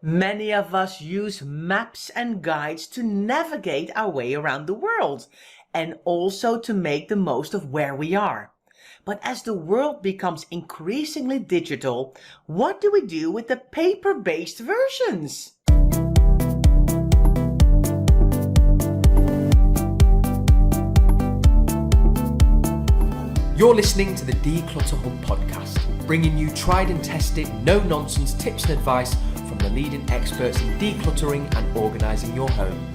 Many of us use maps and guides to navigate our way around the world and also to make the most of where we are. But as the world becomes increasingly digital, what do we do with the paper-based versions? You're listening to the Declutter Hub podcast, bringing you tried and tested, no-nonsense tips and advice from the leading experts in decluttering and organising your home.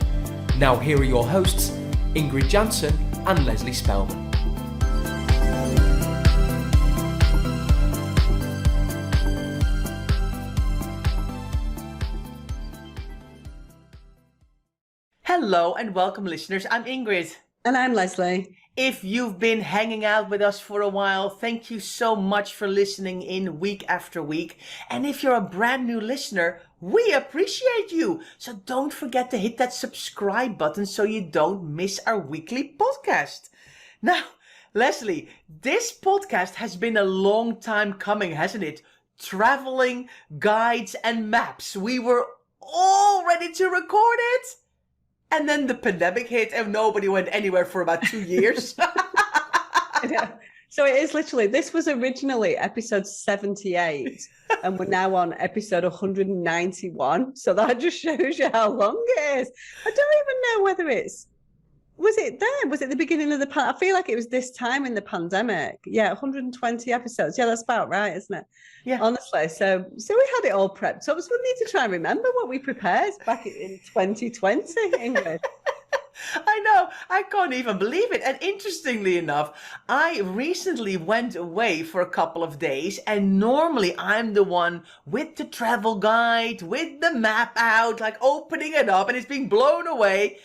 Now here are your hosts, Ingrid Jansen and Leslie Spellman. Hello and welcome listeners, I'm Ingrid. And I'm Leslie. If you've been hanging out with us for a while, thank you so much for listening in week after week. And if you're a brand new listener, we appreciate you. So don't forget to hit that subscribe button so you don't miss our weekly podcast. Now, Leslie, this podcast has been a long time coming, hasn't it? Traveling, guides and maps. We were all ready to record it. And then the pandemic hit and nobody went anywhere for about 2 years. So it is literally, this was originally episode 78 and we're now on episode 191. So that just shows you how long it is. I don't even know whether was it the beginning of I feel like it was this time in the pandemic. Yeah, 120 episodes. Yeah, that's about right, isn't it? Yeah. Honestly. So we had it all prepped. So we need to try and remember what we prepared back in 2020, Ingrid. I know, I can't even believe it. And interestingly enough, I recently went away for a couple of days and normally I'm the one with the travel guide, with the map out, like opening it up and it's being blown away.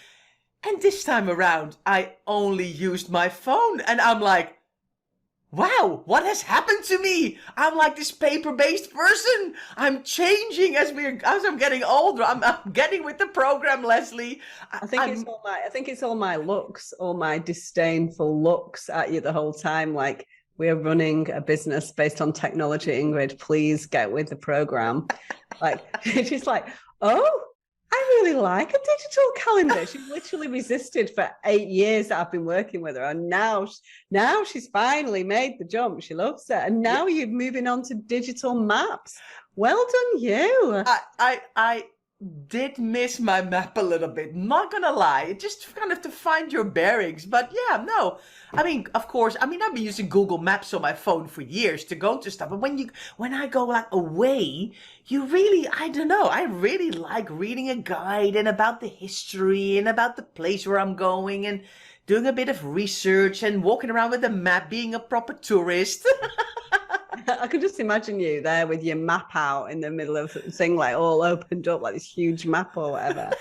And this time around, I only used my phone and I'm like, wow, what has happened to me? I'm like this paper-based person. I'm changing as I'm getting older. I'm getting with the program, Leslie. I think it's all my looks, all my disdainful looks at you the whole time. Like, we're running a business based on technology, Ingrid. Please get with the program. Like, she's like, oh, I really like a digital calendar. She's literally resisted for 8 years that I've been working with her. And now she's finally made the jump. She loves it. And now you're moving on to digital maps. Well done, you. I did miss my map a little bit. Not gonna lie. Just kind of to find your bearings. But yeah, no. I mean, of course, I've been using Google Maps on my phone for years to go to stuff. But when I go like away, you really, I don't know. I really like reading a guide and about the history and about the place where I'm going and doing a bit of research and walking around with a map, being a proper tourist. I can just imagine you there with your map out in the middle of thing, like all opened up, like this huge map or whatever.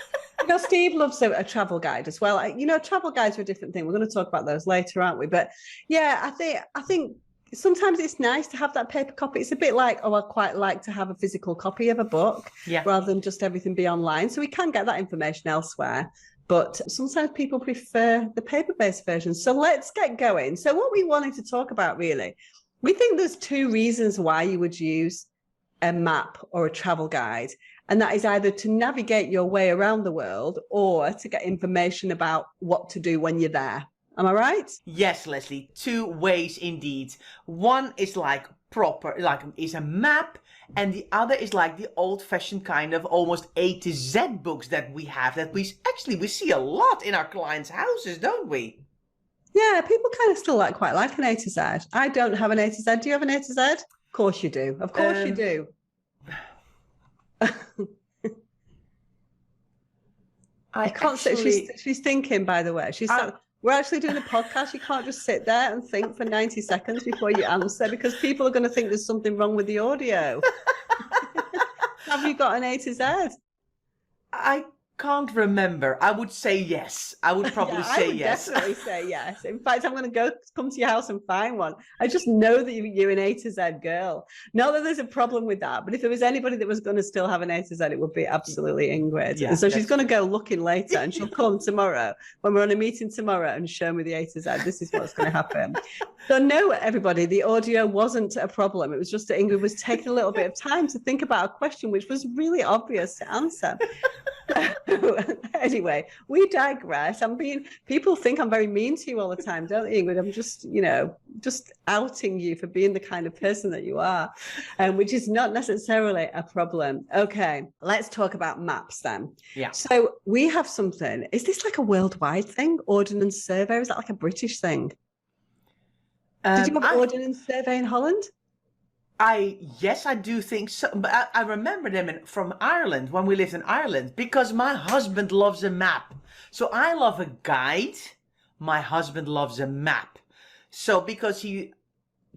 Steve loves a travel guide as well. Travel guides are a different thing. We're going to talk about those later, aren't we? But yeah, I think sometimes it's nice to have that paper copy. It's a bit like, I quite like to have a physical copy of a book rather than just everything be online. So we can get that information elsewhere. But sometimes people prefer the paper-based version. So let's get going. So what we wanted to talk about really, we think there's 2 reasons why you would use a map or a travel guide. And that is either to navigate your way around the world or to get information about what to do when you're there. Am I right? Yes, Leslie, 2 ways indeed. One is like proper, like is a map. And the other is like the old-fashioned kind of almost A to Z books that we have that we see a lot in our clients' houses, don't we? Yeah, people kind of still quite like an A to Z. I don't have an A to Z. Do you have an A to Z? Of course you do. Of course you do. I can't sit. She's thinking, by the way. We're actually doing a podcast. You can't just sit there and think for 90 seconds before you answer because people are going to think there's something wrong with the audio. Have you got an A to Z? I can't remember. I would say yes. I would probably I say would yes. definitely say yes. In fact, I'm going to come to your house and find one. I just know that you're an A to Z girl. Not that there's a problem with that, but if there was anybody that was going to still have an A to Z, it would be absolutely Ingrid. Yeah, and so she's going to go looking later, and she'll come tomorrow when we're on a meeting tomorrow and show me the A to Z. This is what's going to happen. So no, everybody, the audio wasn't a problem. It was just that Ingrid was taking a little bit of time to think about a question which was really obvious to answer. Anyway, we digress. People think I'm very mean to you all the time, don't they, Ingrid? I'm just, just outing you for being the kind of person that you are, which is not necessarily a problem. Okay, let's talk about maps then. Yeah. So we have something. Is this like a worldwide thing? Ordnance Survey? Or is that like a British thing? Did you have Ordnance Survey in Holland? Yes, I do think so. But I remember them from Ireland, when we lived in Ireland, because my husband loves a map. So I love a guide. My husband loves a map. So because he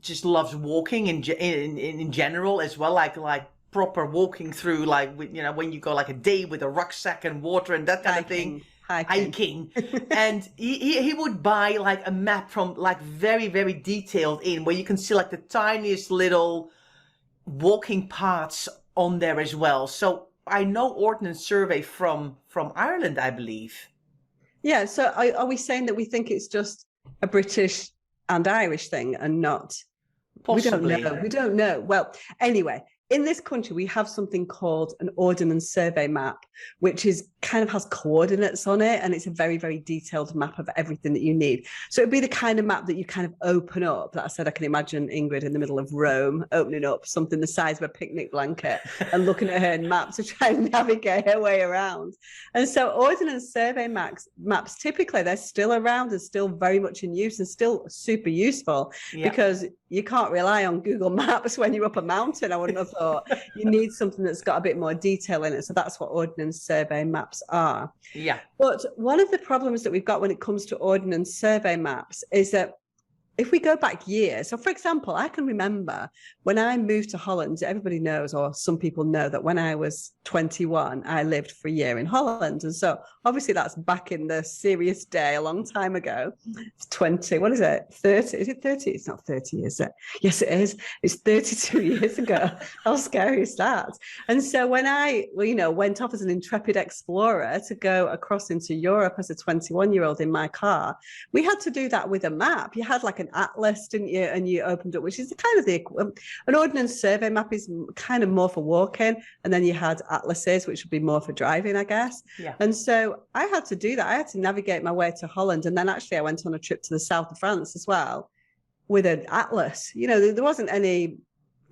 just loves walking in general as well, like proper walking through, like, when you go like a day with a rucksack and water and that kind of thing. Hiking. And he would buy like a map from like very, very detailed in, where you can see like the tiniest little walking paths on there as well. So I know Ordnance Survey from Ireland, I believe. Yeah. So are we saying that we think it's just a British and Irish thing and not? Possibly. We don't know. Well, anyway, in this country, we have something called an Ordnance Survey map, which is kind of has coordinates on it. And it's a very, very detailed map of everything that you need. So it'd be the kind of map that you kind of open up. That I said, I can imagine Ingrid in the middle of Rome, opening up something the size of a picnic blanket and looking at her map to try and navigate her way around. And so Ordnance Survey maps, typically, they're still around and still very much in use and still super useful, because you can't rely on Google Maps when you're up a mountain. I wouldn't have thought. You need something that's got a bit more detail in it. So that's what Ordnance Survey maps are. Yeah. But one of the problems that we've got when it comes to Ordnance Survey maps is that if we go back years, so for example, I can remember when I moved to Holland, everybody knows, or some people know, that when I was 21, I lived for a year in Holland. And so obviously that's back in the serious day, a long time ago. It's 20, what is it? 30, is it 30? It's not 30, is it? Yes, it is. It's 32 years ago. How scary is that? And so when I, went off as an intrepid explorer to go across into Europe as a 21-year-old in my car, we had to do that with a map. You had like an atlas, didn't you? And you opened up, which is kind of an Ordnance Survey map is kind of more for walking, and then you had atlases, which would be more for driving, I guess. Yeah. And so I had to do that. I had to navigate my way to Holland, and then actually I went on a trip to the south of France as well with an atlas. There wasn't any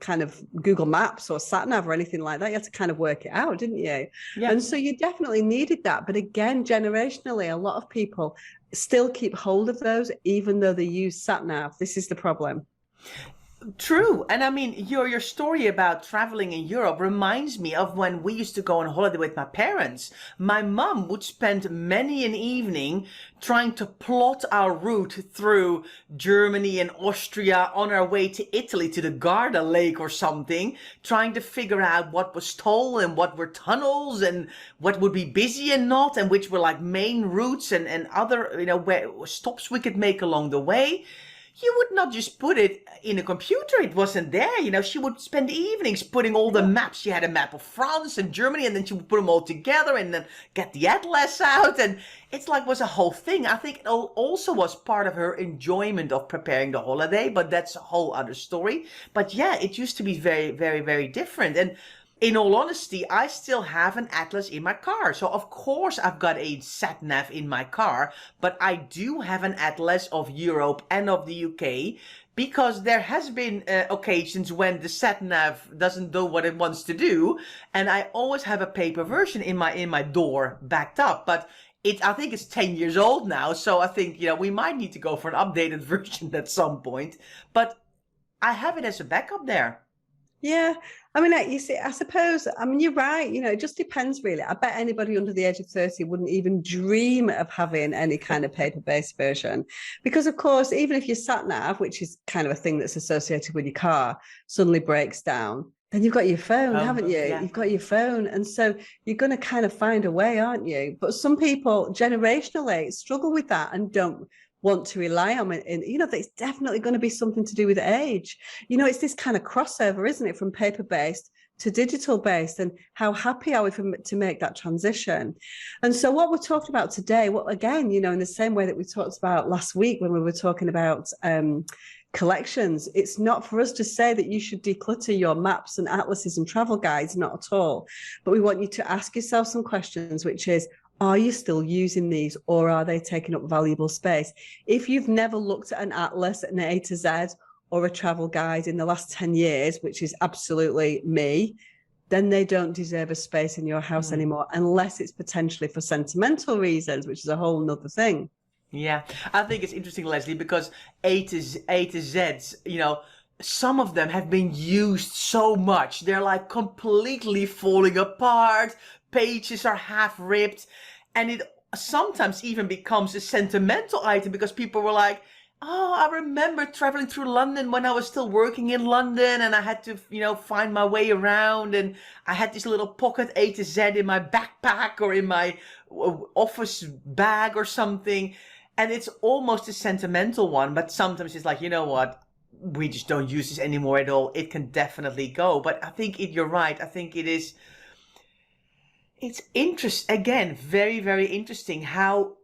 kind of Google Maps or sat-nav or anything like that. You had to kind of work it out, didn't you? Yeah. And so you definitely needed that. But again, generationally, a lot of people still keep hold of those, even though they use sat-nav. This is the problem. True. And I mean, your story about traveling in Europe reminds me of when we used to go on holiday with my parents. My mum would spend many an evening trying to plot our route through Germany and Austria on our way to Italy, to the Garda Lake or something, trying to figure out what was toll and what were tunnels and what would be busy and not, and which were like main routes and other, where stops we could make along the way. You would not just put it in a computer. It wasn't there. She would spend evenings putting all the maps. She had a map of France and Germany, and then she would put them all together and then get the atlas out. And it's like, was a whole thing. I think it also was part of her enjoyment of preparing the holiday, but that's a whole other story. But yeah, it used to be very, very, very different. And in all honesty, I still have an atlas in my car. So of course I've got a sat-nav in my car, but I do have an atlas of Europe and of the UK, because there has been occasions when the sat-nav doesn't do what it wants to do. And I always have a paper version in my door backed up, but I think it's 10 years old now. So I think, we might need to go for an updated version at some point, but I have it as a backup there. Yeah. I mean, you see, I suppose, you're right. It just depends, really. I bet anybody under the age of 30 wouldn't even dream of having any kind of paper-based version. Because, of course, even if your sat-nav, which is kind of a thing that's associated with your car, suddenly breaks down, then you've got your phone, haven't you? Yeah. You've got your phone. And so you're going to kind of find a way, aren't you? But some people generationally struggle with that and don't want to rely on it. And, it's definitely going to be something to do with age. It's this kind of crossover, isn't it? From paper-based to digital-based, and how happy are we to make that transition? And so what we're talking about today, again, in the same way that we talked about last week when we were talking about collections, it's not for us to say that you should declutter your maps and atlases and travel guides, not at all. But we want you to ask yourself some questions, which is, are you still using these, or are they taking up valuable space? If you've never looked at an atlas, an A to Z, or a travel guide in the last 10 years, which is absolutely me, then they don't deserve a space in your house anymore, unless it's potentially for sentimental reasons, which is a whole nother thing. Yeah, I think it's interesting, Leslie, because A to Zs, some of them have been used so much. They're like completely falling apart. Pages are half ripped. And it sometimes even becomes a sentimental item because people were like, oh, I remember traveling through London when I was still working in London and I had to, find my way around, and I had this little pocket A to Z in my backpack or in my office bag or something. And it's almost a sentimental one, but sometimes it's like, you know what? We just don't use this anymore at all. It can definitely go. But I think you're right. I think it's again, very, very interesting how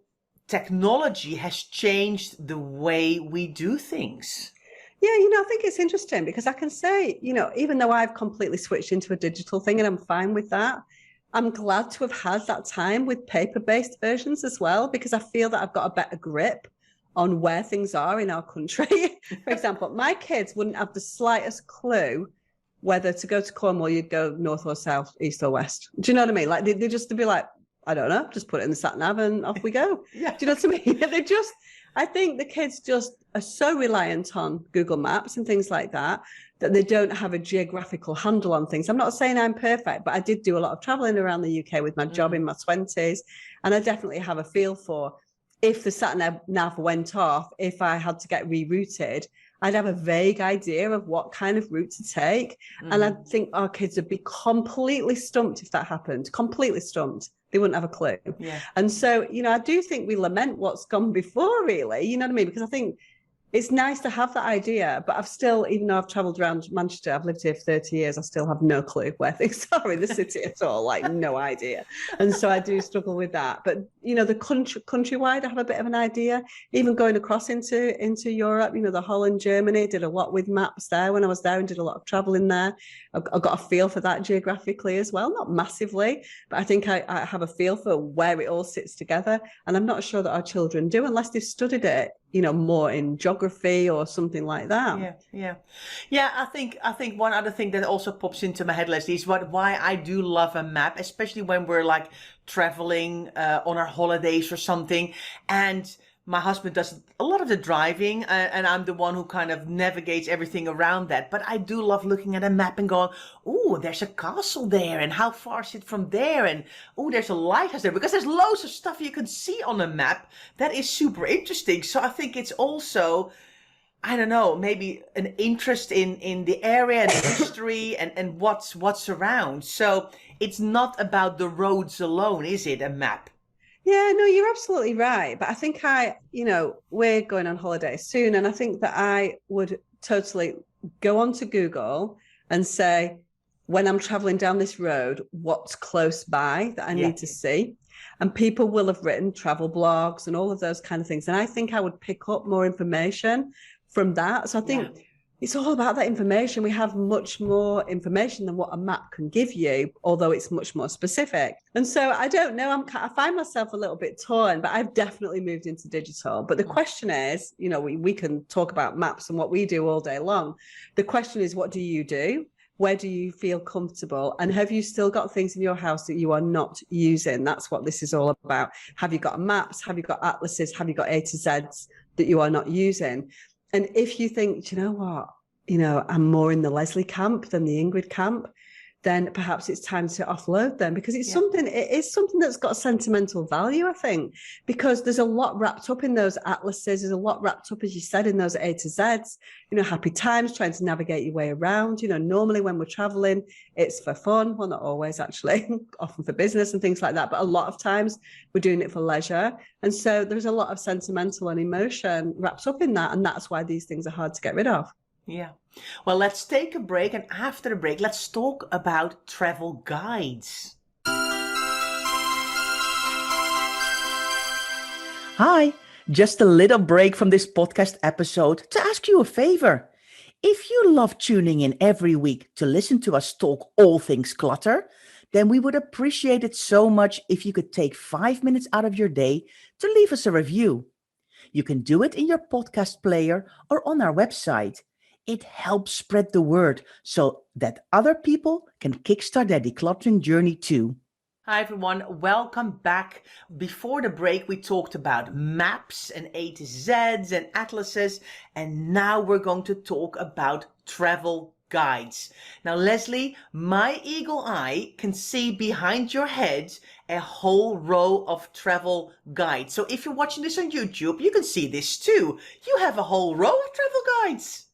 technology has changed the way we do things. Yeah, I think it's interesting because I can say, even though I've completely switched into a digital thing and I'm fine with that, I'm glad to have had that time with paper-based versions as well, because I feel that I've got a better grip on where things are in our country. For example, my kids wouldn't have the slightest clue whether to go to Cornwall, you'd go north or south, east or west. Do you know what I mean? Like they just be like, I don't know, just put it in the sat nav and off we go. Yeah. Do you know what I mean? I think the kids just are so reliant on Google Maps and things like that they don't have a geographical handle on things. I'm not saying I'm perfect, but I did do a lot of traveling around the UK with my job in my 20s. And I definitely have a feel for if the sat nav went off, if I had to get rerouted, I'd have a vague idea of what kind of route to take. And I think our kids would be completely stumped if that happened, completely stumped. They wouldn't have a clue. Yeah. And so, I do think we lament what's gone before, really, you know what I mean? Because I think it's nice to have that idea, but I've still, even though I've travelled around Manchester, I've lived here for 30 years, I still have no clue where things are in the city at all, like no idea. And so I do struggle with that. But, the countrywide, I have a bit of an idea. Even going across into Europe, the Holland, Germany, did a lot with maps there when I was there and did a lot of travelling there. I've got a feel for that geographically as well, not massively, but I think I have a feel for where it all sits together. And I'm not sure that our children do, unless they've studied it, more in geography or something like that. Yeah. I think one other thing that also pops into my head, Leslie, is why I do love a map, especially when we're like traveling on our holidays or something, and my husband does a lot of the driving, and I'm the one who kind of navigates everything around that. But I do love looking at a map and going, oh, there's a castle there, and how far is it from there? And oh, there's a lighthouse there, because there's loads of stuff you can see on a map that is super interesting. So I think it's also, I don't know, maybe an interest in the area and the history and what's around. So it's not about the roads alone, is it, a map? Yeah, no, you're absolutely right. But I think we're going on holiday soon. And I think that I would totally go onto Google and say, when I'm traveling down this road, what's close by that I need to see? And people will have written travel blogs and all of those kind of things. And I think I would pick up more information from that. So I think it's all about that information. We have much more information than what a map can give you, although it's much more specific. And so I don't know, I find myself a little bit torn, but I've definitely moved into digital. But the question is, we can talk about maps and what we do all day long. The question is, what do you do? Where do you feel comfortable? And have you still got things in your house that you are not using? That's what this is all about. Have you got maps? Have you got atlases? Have you got A to Zs that you are not using? And if you think, you know what, I'm more in the Leslie camp than the Ingrid camp, then perhaps it's time to offload them, because it is something that's got a sentimental value, I think, because there's a lot wrapped up in those atlases. There's a lot wrapped up, as you said, in those A to Zs, happy times, trying to navigate your way around. Normally when we're traveling, it's for fun. Well, not always, actually, often for business and things like that. But a lot of times we're doing it for leisure. And so there's a lot of sentimental and emotion wrapped up in that. And that's why these things are hard to get rid of. Yeah. Well, let's take a break. And after the break, let's talk about travel guides. Hi, just a little break from this podcast episode to ask you a favor. If you love tuning in every week to listen to us talk all things clutter, then we would appreciate it so much if you could take 5 minutes out of your day to leave us a review. You can do it in your podcast player or on our website. It helps spread the word so that other people can kickstart their decluttering journey too. Hi everyone, welcome back. Before the break, we talked about maps and A to Zs and atlases, and now we're going to talk about travel guides. Now, Leslie, my eagle eye can see behind your head a whole row of travel guides. So if you're watching this on YouTube, you can see this too. You have a whole row of travel guides.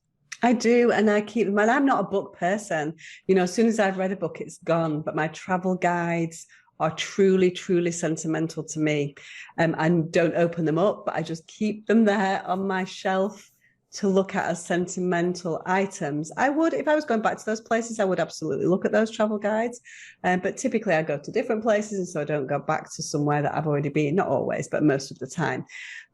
I do, and I keep them. And I'm not a book person. As soon as I've read a book, it's gone. But my travel guides are truly, truly sentimental to me. And don't open them up, but I just keep them there on my shelf to look at as sentimental items. I would, if I was going back to those places, I would absolutely look at those travel guides. But typically I go to different places, and so I don't go back to somewhere that I've already been, not always, but most of the time.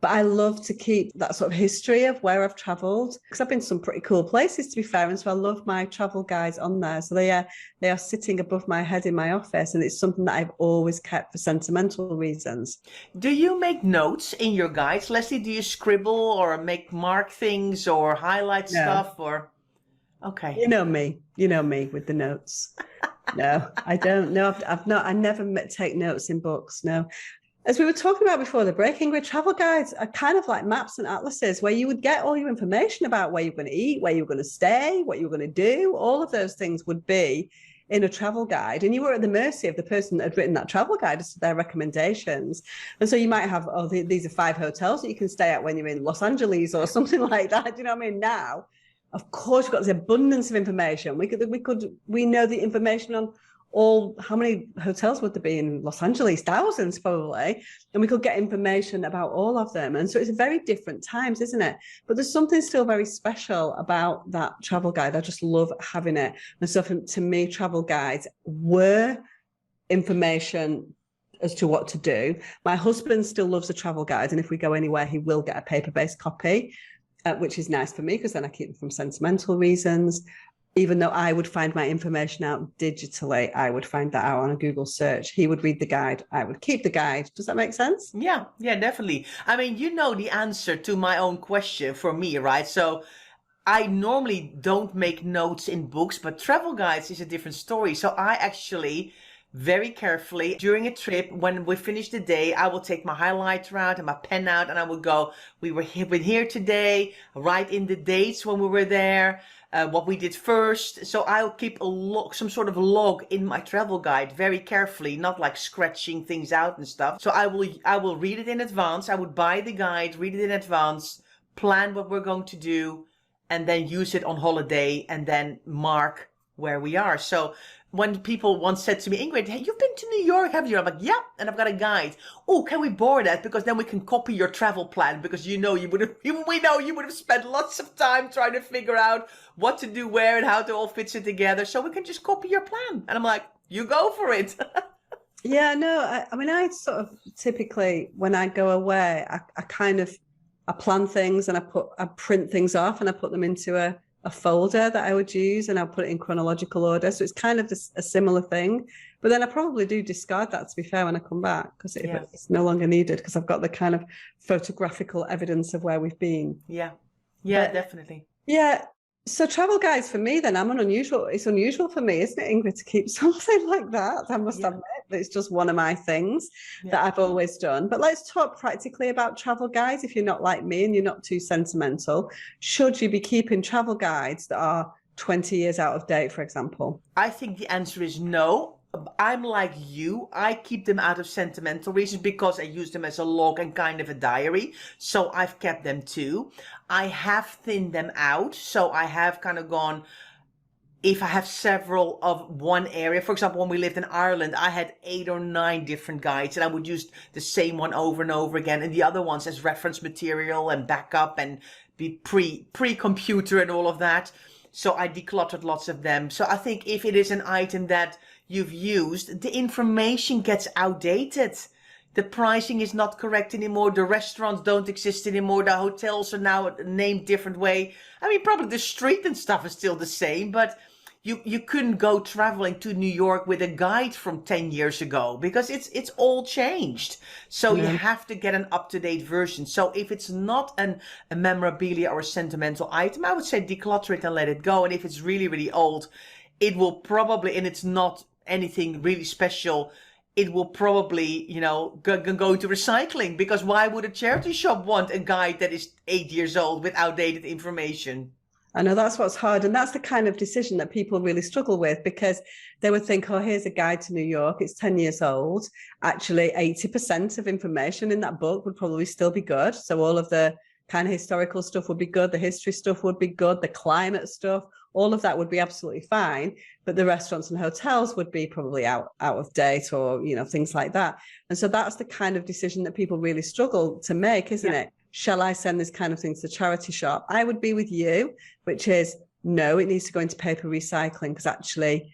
But I love to keep that sort of history of where I've traveled, because I've been to some pretty cool places, to be fair. And so I love my travel guides on there. So they are sitting above my head in my office, and it's something that I've always kept for sentimental reasons. Do you make notes in your guides, Leslie? Do you scribble or mark things or highlight stuff or? Okay. You know me with the notes. No, I don't. No, I never take notes in books. No. As we were talking about before the break, Ingrid, travel guides are kind of like maps and atlases, where you would get all your information about where you're going to eat, where you're going to stay, what you're going to do. All of those things would be in a travel guide, and you were at the mercy of the person that had written that travel guide as to their recommendations. And so you might have, these are 5 hotels that you can stay at when you're in Los Angeles or something like that. Do you know what I mean? Now, of course, you've got this abundance of information. We know the information on how many hotels would there be in Los Angeles? Thousands, probably. And we could get information about all of them. And so it's very different times, isn't it? But there's something still very special about that travel guide. I just love having it. And so to me, travel guides were information as to what to do. My husband still loves a travel guide. And if we go anywhere, he will get a paper-based copy, which is nice for me, because then I keep them from sentimental reasons. Even though I would find my information out digitally, I would find that out on a Google search. He would read the guide. I would keep the guide. Does that make sense? Yeah, definitely. I mean, you know the answer to my own question for me, right? So I normally don't make notes in books, but travel guides is a different story. So I actually very carefully during a trip, when we finish the day, I will take my highlighter out and my pen out, and I will go, we were here today, write in the dates when we were there, what we did first. So I'll keep some sort of log in my travel guide very carefully, not like scratching things out and stuff. So I will read it in advance. I would buy the guide, read it in advance, plan what we're going to do, and then use it on holiday, and then mark where we are. So when people once said to me, Ingrid, hey, you've been to New York, haven't you? I'm like, yeah, and I've got a guide. Oh, can we borrow that? Because then we can copy your travel plan, because we know you would have spent lots of time trying to figure out what to do where and how to all fit it together. So we can just copy your plan. And I'm like, you go for it. Yeah, no, I mean, I sort of typically, when I go away, I plan things, and I print things off, and I put them into a folder that I would use, and I'll put it in chronological order. So it's kind of a similar thing. But then I probably do discard that, to be fair, when I come back, because it's no longer needed, because I've got the kind of photographical evidence of where we've been. Yeah, definitely. Yeah. So travel guides for me, then it's unusual for me, isn't it, Ingrid, to keep something like that? I must admit that it's just one of my things that I've always done. But let's talk practically about travel guides. If you're not like me and you're not too sentimental, should you be keeping travel guides that are 20 years out of date, for example? I think the answer is no. I'm like you. I keep them out of sentimental reasons because I use them as a log and kind of a diary. So I've kept them too. I have thinned them out. So I have kind of gone, if I have several of one area, for example, when we lived in Ireland, I had 8 or 9 different guides and I would use the same one over and over again and the other ones as reference material and backup and be pre-computer and all of that. So I decluttered lots of them. So I think if it is an item that you've used, the information gets outdated. The pricing is not correct anymore. The restaurants don't exist anymore. The hotels are now named different way. I mean, probably the street and stuff is still the same, but you couldn't go traveling to New York with a guide from 10 years ago because it's all changed. So you have to get an up-to-date version. So if it's not a memorabilia or a sentimental item, I would say declutter it and let it go. And if it's really, really old, it will probably, and it's not anything really special, it will probably, go into recycling, because why would a charity shop want a guide that is 8 years old with outdated information? I know that's what's hard. And that's the kind of decision that people really struggle with, because they would think, oh, here's a guide to New York. It's 10 years old. Actually, 80% of information in that book would probably still be good. So all of the kind of historical stuff would be good. The history stuff would be good. The climate stuff, all of that would be absolutely fine. But the restaurants and hotels would be probably out of date, or, things like that. And so that's the kind of decision that people really struggle to make, isn't it? Shall I send this kind of thing to the charity shop? I would be with you, which is no, it needs to go into paper recycling, because actually,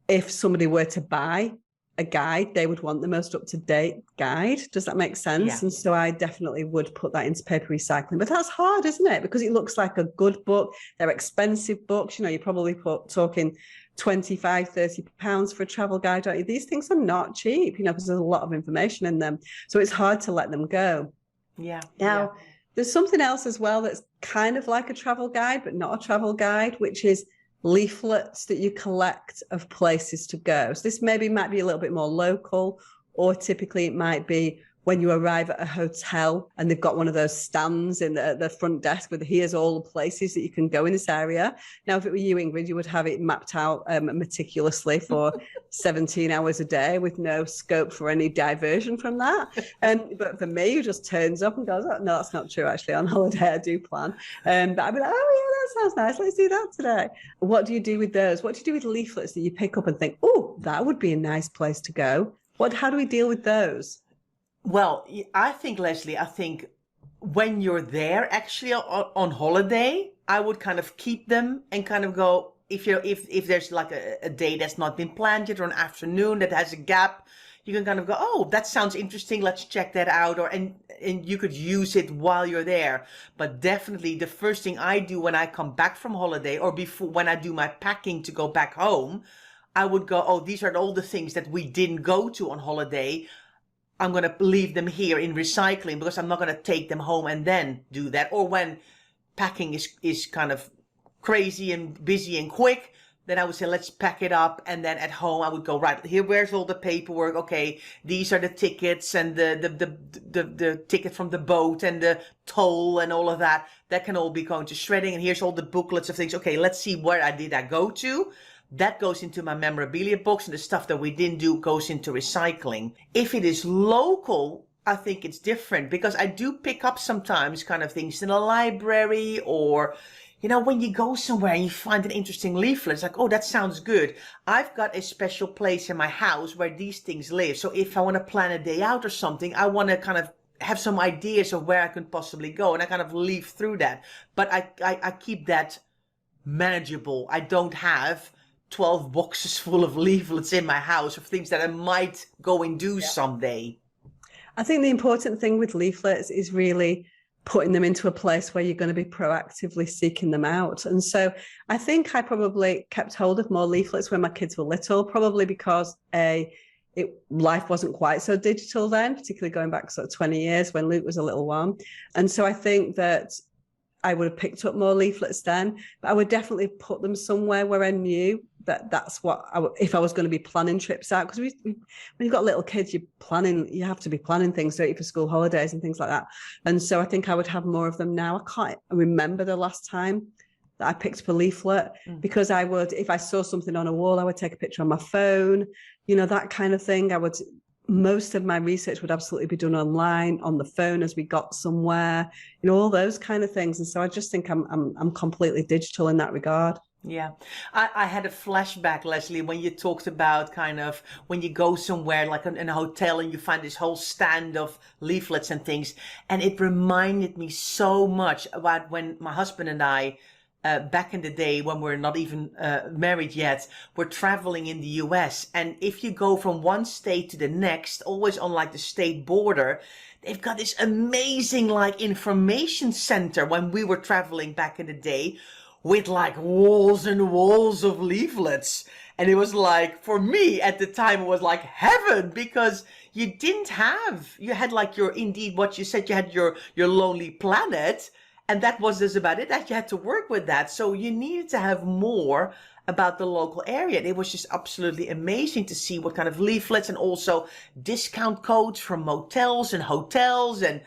if somebody were to buy a guide, they would want the most up-to-date guide. Does that make sense? Yeah. And so I definitely would put that into paper recycling. But that's hard, isn't it? Because it looks like a good book. They're expensive books. You're probably talking £25-30 for a travel guide, don't you? These things are not cheap, because there's a lot of information in them. So it's hard to let them go. Yeah. Now, there's something else as well that's kind of like a travel guide, but not a travel guide, which is leaflets that you collect of places to go. So this might be a little bit more local, or typically it might be when you arrive at a hotel and they've got one of those stands in the front desk with, here's all the places that you can go in this area. Now, if it were you, Ingrid, you would have it mapped out meticulously for 17 hours a day with no scope for any diversion from that. But for me, who just turns up and goes, oh, no, that's not true, actually. On holiday, I do plan. But I'd be like, oh, yeah, that sounds nice. Let's do that today. What do you do with those? What do you do with leaflets that you pick up and think, oh, that would be a nice place to go? How do we deal with those? Well, I think, Leslie, when you're there actually on holiday, I would kind of keep them and kind of go, if there's like a day that's not been planned yet, or an afternoon that has a gap, you can kind of go, oh, that sounds interesting, let's check that out, and you could use it while you're there. But definitely the first thing I do when I come back from holiday, or before, when I do my packing to go back home, I would go, oh, these are all the things that we didn't go to on holiday. I'm going to leave them here in recycling, because I'm not going to take them home and then do that. Or when packing is kind of crazy and busy and quick, then I would say, let's pack it up. And then at home, I would go, right, here, where's all the paperwork? Okay, these are the tickets and the ticket from the boat and the toll and all of that. That can all be going to shredding. And here's all the booklets of things. Okay, let's see, where did I go to? That goes into my memorabilia books, and the stuff that we didn't do goes into recycling. If it is local, I think it's different, because I do pick up sometimes kind of things in a library, or, when you go somewhere and you find an interesting leaflet, it's like, oh, that sounds good. I've got a special place in my house where these things live. So if I want to plan a day out or something, I want to kind of have some ideas of where I could possibly go, and I kind of leaf through that. But I keep that manageable. I don't have 12 boxes full of leaflets in my house of things that I might go and do someday. I think the important thing with leaflets is really putting them into a place where you're going to be proactively seeking them out. And so I think I probably kept hold of more leaflets when my kids were little, probably because life wasn't quite so digital then, particularly going back sort of 20 years when Luke was a little one. And so I think that I would have picked up more leaflets then, but I would definitely put them somewhere where I knew that that's what if I was going to be planning trips out, because when you've got little kids, you have to be planning things, don't you, for school holidays and things like that. And so I think I would have more of them now. I can't remember the last time that I picked up a leaflet, because I would, if I saw something on a wall, I would take a picture on my phone, you know, that kind of thing. Most of my research would absolutely be done online, on the phone as we got somewhere, you know, all those kind of things. And so I just think I'm completely digital in that regard. Yeah, I had a flashback, Leslie, when you talked about kind of when you go somewhere like in a hotel and you find this whole stand of leaflets and things. And it reminded me so much about when my husband and I, back in the day when we're not even married yet, we're traveling in the US. And if you go from one state to the next, always on like the state border, they've got this amazing like information center when we were traveling back in the day, with like walls and walls of leaflets. And it was like, for me at the time, it was like heaven, because you had like your, indeed what you said, you had your Lonely Planet, and that was just about it, that you had to work with that. So you needed to have more about the local area. It was just absolutely amazing to see what kind of leaflets and also discount codes from motels and hotels. And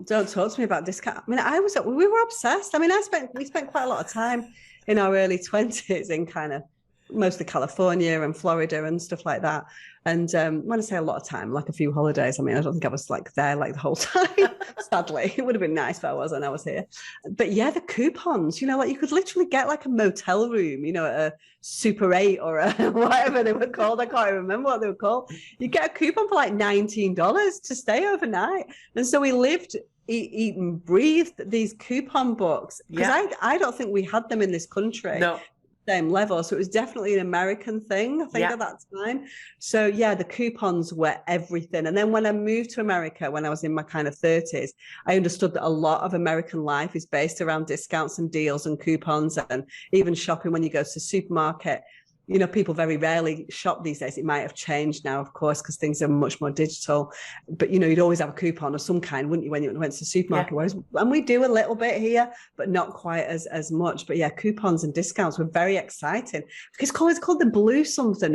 don't talk to me about discount. I mean, we were obsessed. I mean, we spent quite a lot of time in our early 20s in kind of mostly California and Florida and stuff like that. And when I say a lot of time, like a few holidays, I mean, I don't think I was like there like the whole time. Sadly, it would have been nice if I was and I was here. But yeah, the coupons, you know, like you could literally get like a motel room, you know, at a Super 8 or a whatever they were called. I can't remember what they were called. You get a coupon for like $19 to stay overnight. And so we lived, eat and breathed these coupon books, because I don't think we had them in this country. No. Same level. So it was definitely an American thing, I think, at that time. So yeah, the coupons were everything. And then when I moved to America, when I was in my kind of 30s, I understood that a lot of American life is based around discounts and deals and coupons, and even shopping when you go to the supermarket. You know, people very rarely shop these days. It might have changed now, of course, because things are much more digital. But, you know, you'd always have a coupon of some kind, wouldn't you, when you went to the supermarket? Whereas, and we do a little bit here, but not quite as much. But yeah, coupons and discounts were very exciting. It's called the blue something,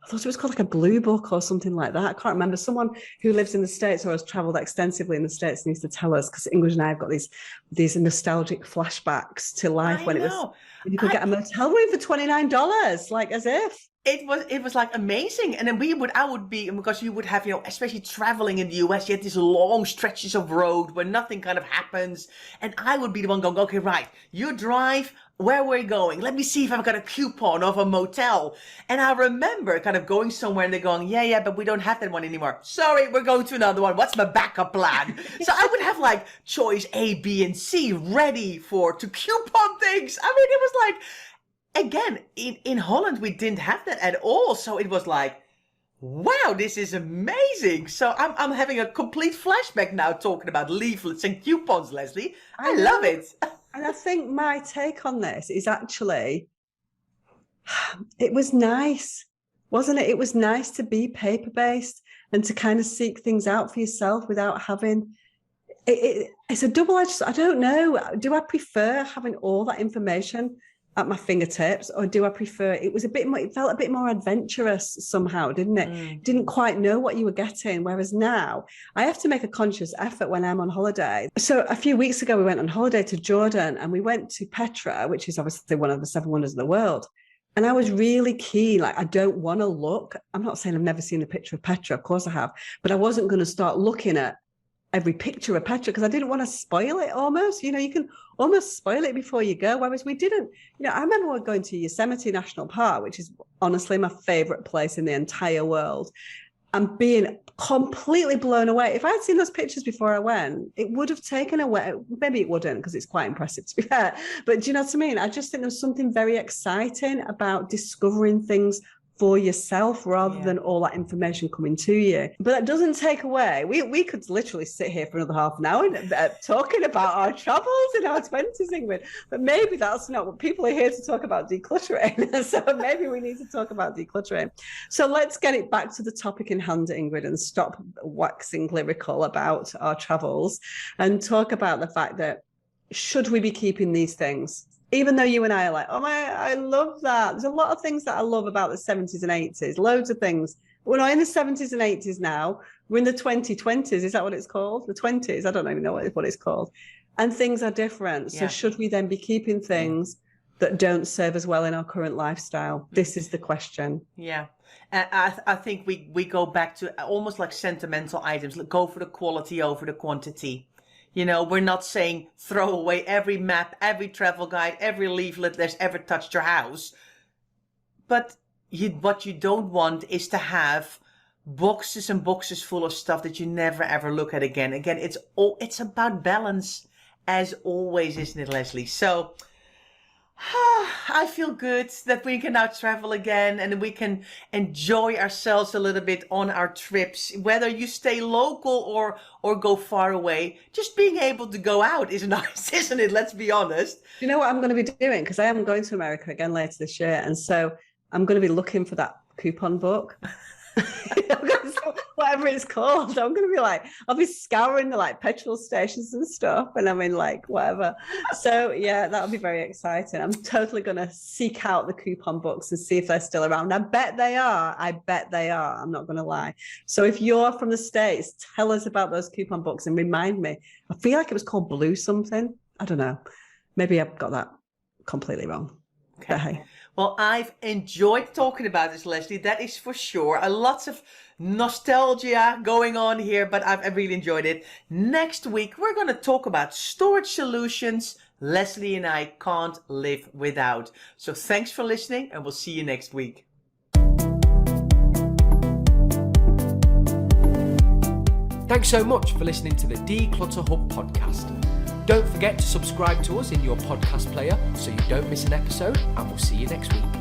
I thought it was called like a blue book or something like that. I can't remember. Someone who lives in the States or has traveled extensively in the States needs to tell us, because Ingrid and I have got these nostalgic flashbacks to life when you could get a motel room for $29, like as if. It was like amazing. And then I would be, because you would have, you know, especially traveling in the US, you had these long stretches of road where nothing kind of happens. And I would be the one going, okay, right, you drive, where we're going, let me see if I've got a coupon of a motel. And I remember kind of going somewhere and they're going, yeah, but we don't have that one anymore. Sorry, we're going to another one. What's my backup plan? So I would have like choice A, B, and C ready to coupon things. I mean, it was like, again, in Holland, we didn't have that at all. So it was like, wow, this is amazing. So I'm having a complete flashback now talking about leaflets and coupons, Leslie. I love it. And I think my take on this is actually, it was nice, wasn't it? It was nice to be paper-based and to kind of seek things out for yourself without having, it's a double-edged, I don't know. Do I prefer having all that information at my fingertips, or do I prefer, it felt a bit more adventurous somehow, didn't it? Didn't quite know what you were getting. Whereas now I have to make a conscious effort when I'm on holiday. So a few weeks ago, we went on holiday to Jordan and we went to Petra, which is obviously one of the 7 wonders of the world. And I was really keen, like, I don't want to look. I'm not saying I've never seen a picture of Petra, of course I have, but I wasn't going to start looking at every picture of Petra because I didn't want to spoil it almost. You know, you can almost spoil it before you go, whereas we didn't. You know, I remember going to Yosemite National Park, which is honestly my favorite place in the entire world, and being completely blown away. If I had seen those pictures before I went, it would have taken away, maybe it wouldn't because it's quite impressive to be fair, but do you know what I mean? I just think there's something very exciting about discovering things for yourself rather than all that information coming to you. But that doesn't take away, we could literally sit here for another half an hour talking about our travels in our 20s, Ingrid, but maybe that's not what people are here to talk about, decluttering. So maybe we need to talk about decluttering. So let's get it back to the topic in hand, Ingrid, and stop waxing lyrical about our travels and talk about the fact that should we be keeping these things? Even though you and I are like, oh my, I love that. There's a lot of things that I love about the 70s and 80s, loads of things. We're not in the 70s and 80s now. We're in the 2020s. Is that what it's called? The 20s? I don't even know what it's called. And things are different. So should we then be keeping things that don't serve us well in our current lifestyle? This is the question. Yeah. I think we go back to almost like sentimental items. Go for the quality over the quantity. You know, we're not saying throw away every map, every travel guide, every leaflet that's ever touched your house. But what you don't want is to have boxes and boxes full of stuff that you never ever look at again. Again, it's about balance, as always, isn't it, Leslie? So I feel good that we can now travel again and we can enjoy ourselves a little bit on our trips. Whether you stay local or go far away, just being able to go out is nice, isn't it? Let's be honest. You know what I'm going to be doing? Because I am going to America again later this year. And so I'm going to be looking for that coupon book. Whatever it's called, I'm going to be like, I'll be scouring the like petrol stations and stuff, and I mean like whatever. So yeah, that'll be very exciting. I'm totally going to seek out the coupon books and see if they're still around. I bet they are. I'm not going to lie. So if you're from the States, tell us about those coupon books and remind me. I feel like it was called Blue something. I don't know. Maybe I've got that completely wrong. Okay. But hey. Well, I've enjoyed talking about this, Leslie. That is for sure. Lots of nostalgia going on here, but I've really enjoyed it. Next week, we're going to talk about storage solutions Leslie and I can't live without. So thanks for listening, and we'll see you next week. Thanks so much for listening to the Declutter Hub podcast. Don't forget to subscribe to us in your podcast player so you don't miss an episode, and we'll see you next week.